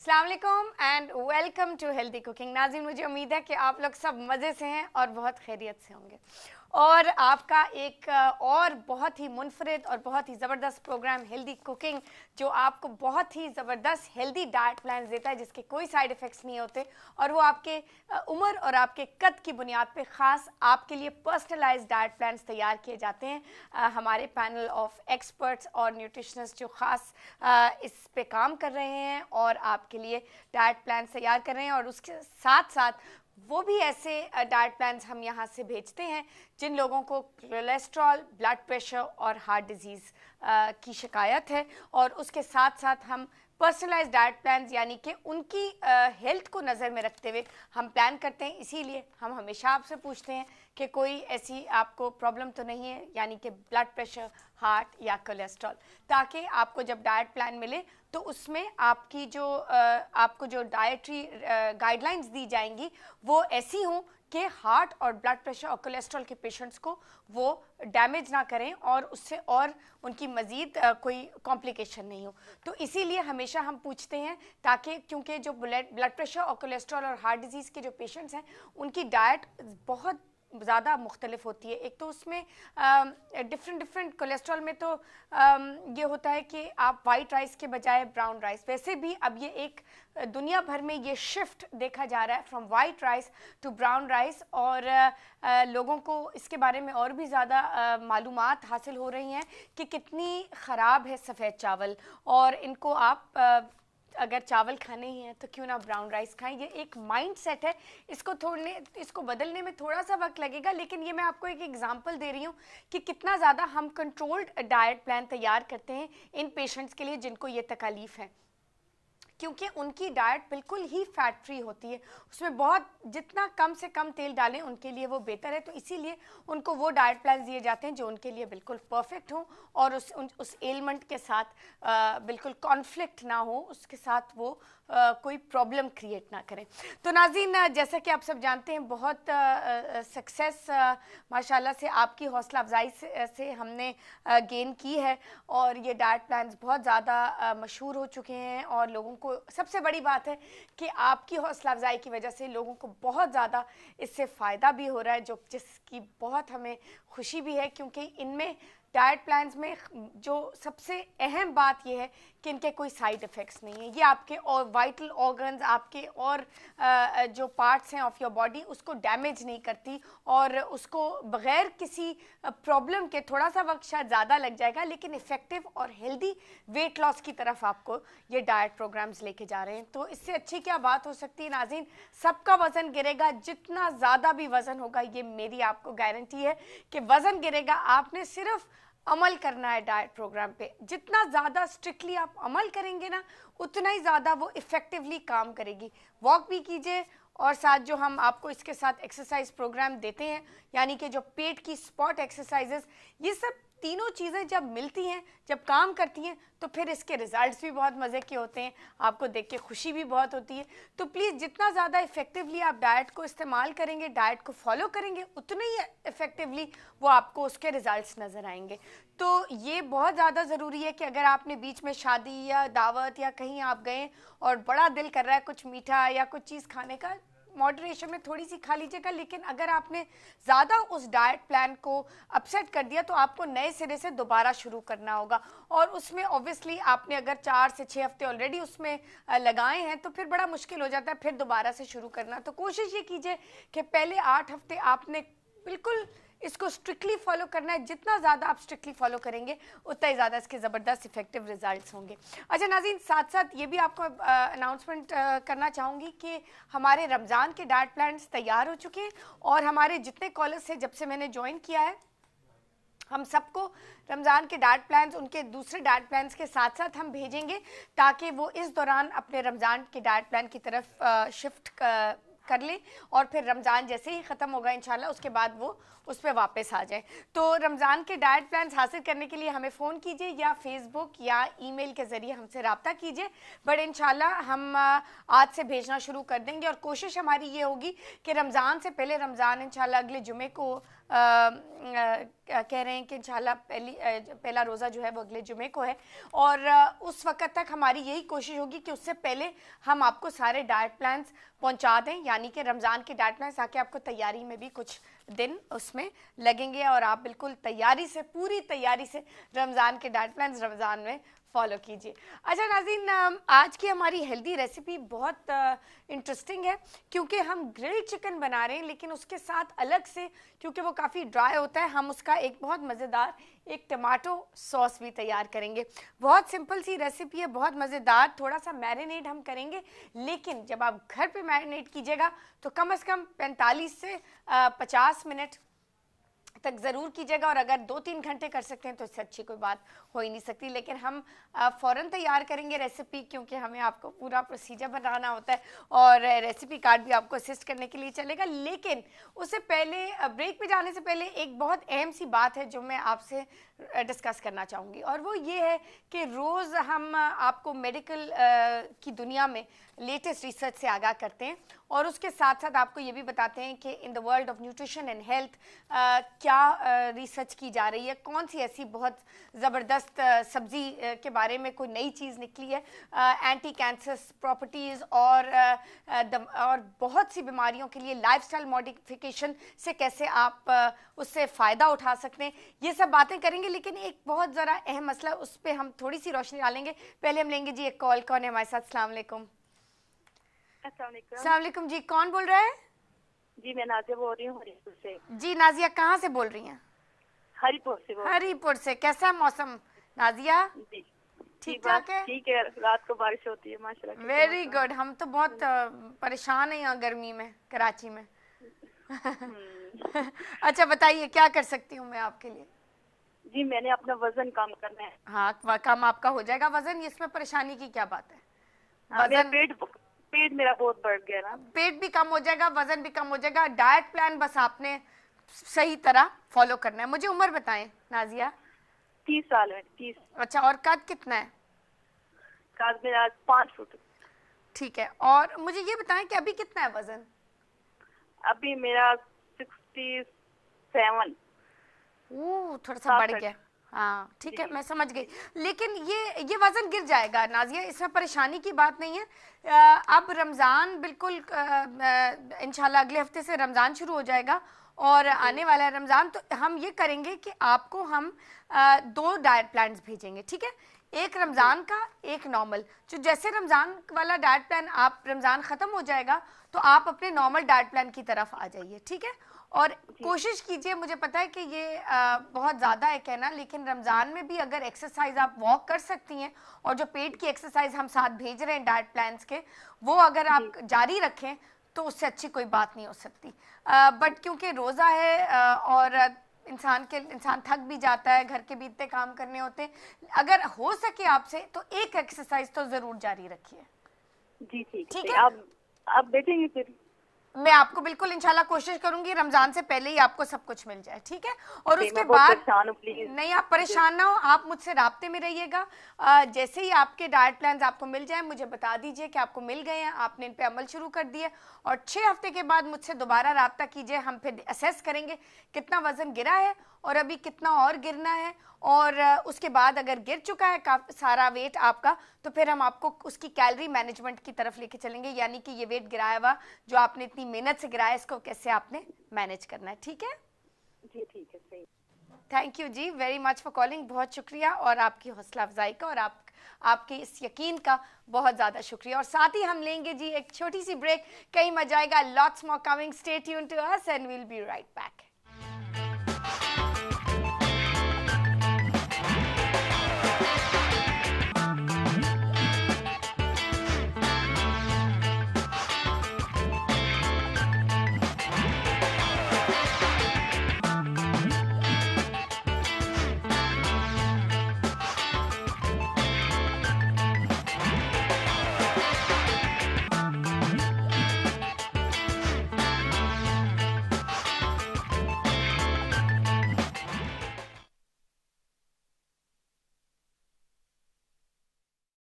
अस्सलाम वालेकुम and welcome to healthy cooking. नाज़रीन, मुझे उम्मीद है कि आप लोग सब मज़े से हैं और बहुत खैरियत से होंगे और आपका एक और बहुत ही मुनफरिद और बहुत ही ज़बरदस्त प्रोग्राम हेल्दी कुकिंग, जो आपको बहुत ही ज़बरदस्त हेल्दी डाइट प्लान देता है जिसके कोई साइड इफ़ेक्ट्स नहीं होते और वो आपके उम्र और आपके कद की बुनियाद पे ख़ास आपके लिए पर्सनलाइज्ड डाइट प्लान्स तैयार किए जाते हैं। हमारे पैनल ऑफ एक्सपर्ट्स और न्यूट्रिशनिस्ट जो ख़ास इस पे काम कर रहे हैं और आपके लिए डाइट प्लान तैयार कर रहे हैं, और उसके साथ साथ वो भी ऐसे डाइट प्लान्स हम यहाँ से भेजते हैं जिन लोगों को कोलेस्ट्रॉल, ब्लड प्रेशर और हार्ट डिजीज़ की शिकायत है, और उसके साथ साथ हम पर्सनलाइज्ड डाइट प्लान्स यानी कि उनकी हेल्थ को नज़र में रखते हुए हम प्लान करते हैं। इसीलिए हम हमेशा आपसे पूछते हैं कि कोई ऐसी आपको प्रॉब्लम तो नहीं है, यानी कि ब्लड प्रेशर, हार्ट या कोलेस्ट्रॉल, ताकि आपको जब डाइट प्लान मिले तो उसमें आपकी आपको जो डाइटरी गाइडलाइंस दी जाएंगी वो ऐसी हों कि हार्ट और ब्लड प्रेशर और कोलेस्ट्रॉल के पेशेंट्स को वो डैमेज ना करें और उससे और उनकी मज़ीद कोई कॉम्प्लिकेशन नहीं हो। तो इसीलिए हमेशा हम पूछते हैं, ताकि क्योंकि जो ब्लड प्रेशर और कोलेस्ट्रॉल और हार्ट डिजीज़ के जो पेशेंट्स हैं उनकी डाइट बहुत ज़्यादा मुख्तलिफ होती है। एक तो उसमें डिफरेंट कोलेस्ट्रॉल में तो ये होता है कि आप वाइट राइस के बजाय ब्राउन राइस, वैसे भी अब ये एक दुनिया भर में ये शिफ्ट देखा जा रहा है from white rice to brown rice, और लोगों को इसके बारे में और भी ज़्यादा मालूमात हासिल हो रही हैं कि कितनी ख़राब है सफ़ेद चावल, और इनको आप अगर चावल खाने ही हैं तो क्यों ना ब्राउन राइस खाएं। ये एक माइंड सेट है, इसको बदलने में थोड़ा सा वक्त लगेगा, लेकिन ये मैं आपको एक एग्जांपल दे रही हूँ कि कितना ज़्यादा हम कंट्रोल्ड डाइट प्लान तैयार करते हैं इन पेशेंट्स के लिए जिनको ये तकलीफ़ है, क्योंकि उनकी डाइट बिल्कुल ही फैट फ्री होती है। उसमें बहुत जितना कम से कम तेल डालें उनके लिए वो बेहतर है। तो इसीलिए उनको वो डाइट प्लान दिए जाते हैं जो उनके लिए बिल्कुल परफेक्ट हो और उस एलिमेंट के साथ बिल्कुल कॉन्फ्लिक्ट ना हो, उसके साथ वो कोई प्रॉब्लम क्रिएट ना करें। तो नाज़रीन, जैसा कि आप सब जानते हैं, बहुत सक्सेस माशाल्लाह से आपकी हौसला अफजाई से हमने गेन की है, और ये डाइट प्लान्स बहुत ज़्यादा मशहूर हो चुके हैं, और लोगों को सबसे बड़ी बात है कि आपकी हौसला अफजाई की वजह से लोगों को बहुत ज़्यादा इससे फ़ायदा भी हो रहा है, जिसकी बहुत हमें खुशी भी है, क्योंकि इनमें डाइट प्लान्स में जो सबसे अहम बात यह है कि इनके कोई साइड इफ़ेक्ट्स नहीं है। ये आपके और वाइटल ऑर्गन्स, आपके और जो पार्ट्स हैं ऑफ योर बॉडी, उसको डैमेज नहीं करती, और उसको बग़ैर किसी प्रॉब्लम के, थोड़ा सा वक्त शायद ज़्यादा लग जाएगा, लेकिन इफ़ेक्टिव और हेल्दी वेट लॉस की तरफ आपको ये डाइट प्रोग्राम्स लेके जा रहे हैं। तो इससे अच्छी क्या बात हो सकती है नाज़रीन। सबका वज़न गिरेगा, जितना ज़्यादा भी वज़न होगा, ये मेरी आपको गारंटी है कि वज़न गिरेगा। आपने सिर्फ अमल करना है डाइट प्रोग्राम पे। जितना ज़्यादा स्ट्रिक्टली आप अमल करेंगे ना, उतना ही ज़्यादा वो इफ़ेक्टिवली काम करेगी। वॉक भी कीजिए, और साथ जो हम आपको इसके साथ एक्सरसाइज प्रोग्राम देते हैं, यानी कि जो पेट की स्पॉट एक्सरसाइजेस, ये सब तीनों चीज़ें जब मिलती हैं, जब काम करती हैं, तो फिर इसके रिजल्ट्स भी बहुत मज़े के होते हैं, आपको देख के खुशी भी बहुत होती है। तो प्लीज़ जितना ज़्यादा इफ़ेक्टिवली आप डाइट को इस्तेमाल करेंगे, डाइट को फॉलो करेंगे, उतने ही इफ़ेक्टिवली वो आपको उसके रिजल्ट्स नज़र आएंगे। तो ये बहुत ज़्यादा ज़रूरी है कि अगर आपने बीच में शादी या दावत या कहीं आप गए और बड़ा दिल कर रहा है कुछ मीठा या कुछ चीज़ खाने का, मॉडरेशन में थोड़ी सी खा लीजिएगा, लेकिन अगर आपने ज़्यादा उस डाइट प्लान को अपसेट कर दिया तो आपको नए सिरे से दोबारा शुरू करना होगा, और उसमें ऑब्वियसली आपने अगर 4 से 6 हफ्ते ऑलरेडी उसमें लगाए हैं तो फिर बड़ा मुश्किल हो जाता है फिर दोबारा से शुरू करना। तो कोशिश ये कीजिए कि पहले 8 हफ्ते आपने बिल्कुल इसको स्ट्रिक्टली फॉलो करना है। जितना ज़्यादा आप स्ट्रिक्टली फॉलो करेंगे उतना ही ज़्यादा इसके ज़बरदस्त इफेक्टिव रिजल्ट्स होंगे। अच्छा नाज़रीन, साथ साथ ये भी आपको अनाउंसमेंट करना चाहूँगी कि हमारे रमज़ान के डाइट प्लान्स तैयार हो चुके हैं, और हमारे जितने कॉलेज से जब से मैंने ज्वाइन किया है, हम सबको रमज़ान के डाइट प्लान्स उनके दूसरे डाइट प्लान्स के साथ साथ हम भेजेंगे, ताकि वो इस दौरान अपने रमज़ान के डाइट प्लान की तरफ शिफ्ट कर लें, और फिर रमज़ान जैसे ही ख़त्म होगा इंशाल्लाह उसके बाद वो उस पर वापस आ जाए। तो रमज़ान के डाइट प्लान्स हासिल करने के लिए हमें फ़ोन कीजिए या फेसबुक या ईमेल के ज़रिए हमसे रब्ता कीजिए, बट इंशाल्लाह हम आज से भेजना शुरू कर देंगे, और कोशिश हमारी ये होगी कि रमज़ान से पहले, रमज़ान इंशाल्लाह अगले जुमे को कह रहे हैं कि इंशाल्लाह पहला रोज़ा जो है वो अगले जुमे को है, और उस वक्त तक हमारी यही कोशिश होगी कि उससे पहले हम आपको सारे डाइट प्लान्स पहुंचा दें, यानी कि रमज़ान के डाइट प्लान्स, ताकि आपको तैयारी में भी कुछ दिन उसमें लगेंगे और आप बिल्कुल तैयारी से, पूरी तैयारी से रमज़ान के डाइट प्लान्स रमज़ान में फॉलो कीजिए। अच्छा नाज़रीन, आज की हमारी हेल्दी रेसिपी बहुत इंटरेस्टिंग है, क्योंकि हम ग्रिल्ड चिकन बना रहे हैं, लेकिन उसके साथ अलग से, क्योंकि वो काफ़ी ड्राई होता है, हम उसका एक बहुत मज़ेदार एक टमाटो सॉस भी तैयार करेंगे। बहुत सिंपल सी रेसिपी है, बहुत मज़ेदार। थोड़ा सा मैरिनेट हम करेंगे, लेकिन जब आप घर पे मैरिनेट कीजिएगा तो कम से कम 45 से 50 मिनट तक ज़रूर कीजिएगा, और अगर 2-3 घंटे कर सकते हैं तो इससे अच्छी कोई बात हो ही नहीं सकती। लेकिन हम फ़ौरन तैयार करेंगे रेसिपी, क्योंकि हमें आपको पूरा प्रोसीजर बनाना होता है, और रेसिपी कार्ड भी आपको असिस्ट करने के लिए चलेगा। लेकिन उससे पहले, ब्रेक पे जाने से पहले एक बहुत अहम सी बात है जो मैं आपसे डिस्कस करना चाहूँगी, और वो ये है कि रोज़ हम आपको मेडिकल की दुनिया में लेटेस्ट रिसर्च से आगाह करते हैं, और उसके साथ साथ आपको ये भी बताते हैं कि in the world of nutrition and health क्या रिसर्च की जा रही है, कौन सी ऐसी बहुत ज़बरदस्त सब्ज़ी के बारे में कोई नई चीज़ निकली है, एंटी कैंसर प्रॉपर्टीज़, और बहुत सी बीमारियों के लिए लाइफस्टाइल मॉडिफिकेशन से कैसे आप उससे फ़ायदा उठा सकते हैं, ये सब बातें करेंगे। लेकिन एक बहुत ज़रा अहम मसला, उस पर हम थोड़ी सी रोशनी डालेंगे। पहले हम लेंगे जी एक कॉल। कौन है हमारे साथ? अस्सलाम वालेकुम। अस्सलाम वालेकुम जी, कौन बोल रहा है? जी मैं नाजिया बोल रही हूँ हरिपुर से। जी नाजिया, कहाँ से बोल रही हैं? हरिपुर से हरिपुर से। कैसा मौसम नाजिया? जी ठीक ठाक है? ठीक है, रात को बारिश होती है माशाल्लाह। Very good. हम तो बहुत परेशान हैं यहाँ गर्मी में, कराची में। अच्छा बताइए, क्या कर सकती हूँ मैं आपके लिए? जी मैंने अपना वजन कम करना है। हाँ, कम आपका हो जाएगा वजन, इसमें परेशानी की क्या बात है? वजन, पेट मेरा बहुत बढ़ गया ना। पेट भी कम हो जाएगा, वजन भी कम हो जाएगा। डाइट प्लान बस आपने सही तरह फॉलो करना है। मुझे उम्र बताएं नाजिया। 30 साल है। 30। अच्छा, और कद कितना है? कद मेरा 5 फुट। ठीक है, और मुझे ये बताएं कि अभी कितना है वजन? अभी मेरा 67। थोड़ा सा बढ़ गया। हाँ ठीक है, मैं समझ गई। लेकिन ये वजन गिर जाएगा नाजिया, इसमें परेशानी की बात नहीं है। अब रमज़ान बिल्कुल इंशाल्लाह अगले हफ्ते से रमज़ान शुरू हो जाएगा, और आने वाला है रमज़ान, तो हम ये करेंगे कि आपको हम 2 डाइट प्लान्स भेजेंगे, ठीक है? एक रमज़ान का, एक नॉर्मल। जो जैसे रमज़ान वाला डाइट प्लान, आप रमज़ान ख़त्म हो जाएगा तो आप अपने नॉर्मल डाइट प्लान की तरफ आ जाइए, ठीक है? और कोशिश कीजिए, मुझे पता है कि ये बहुत ज़्यादा है कहना, लेकिन रमज़ान में भी अगर एक्सरसाइज आप वॉक कर सकती हैं, और जो पेट की एक्सरसाइज हम साथ भेज रहे हैं डाइट प्लान्स के, वो अगर आप जारी रखें तो उससे अच्छी कोई बात नहीं हो सकती। बट क्योंकि रोज़ा है और इंसान थक भी जाता है, घर के भी इतने काम करने होते हैं, अगर हो सके आपसे तो एक एक्सरसाइज तो ज़रूर जारी रखिए। जी ठीक है। आप देखेंगे फिर? मैं आपको बिल्कुल इंशाल्लाह कोशिश करूंगी रमजान से पहले ही आपको सब कुछ मिल जाए, ठीक है? और उसके बाद नहीं, आप परेशान ना हो, आप मुझसे राब्ते में रहिएगा। जैसे ही आपके डाइट प्लान्स आपको मिल जाए मुझे बता दीजिए कि आपको मिल गए हैं, आपने इन पे अमल शुरू कर दिया, और 6 हफ्ते के बाद मुझसे दोबारा राब्ता कीजिए। हम फिर असेस करेंगे कितना वजन गिरा है और अभी कितना और गिरना है, और उसके बाद अगर गिर चुका है काफी सारा वेट आपका, तो फिर हम आपको उसकी कैलोरी मैनेजमेंट की तरफ लेके चलेंगे, यानी कि ये वेट गिराया हुआ जो आपने इतनी मेहनत से गिराया, इसको कैसे आपने मैनेज करना है, ठीक है? जी ठीक है, सही। थैंक यू जी, वेरी मच फॉर कॉलिंग। बहुत शुक्रिया, और आपकी हौसला अफजाई का और आपके इस यकीन का बहुत ज़्यादा शुक्रिया। और साथ ही हम लेंगे जी एक छोटी सी ब्रेक, कहीं मजा आएगा, lots more coming, stay tuned to us and we will be right back.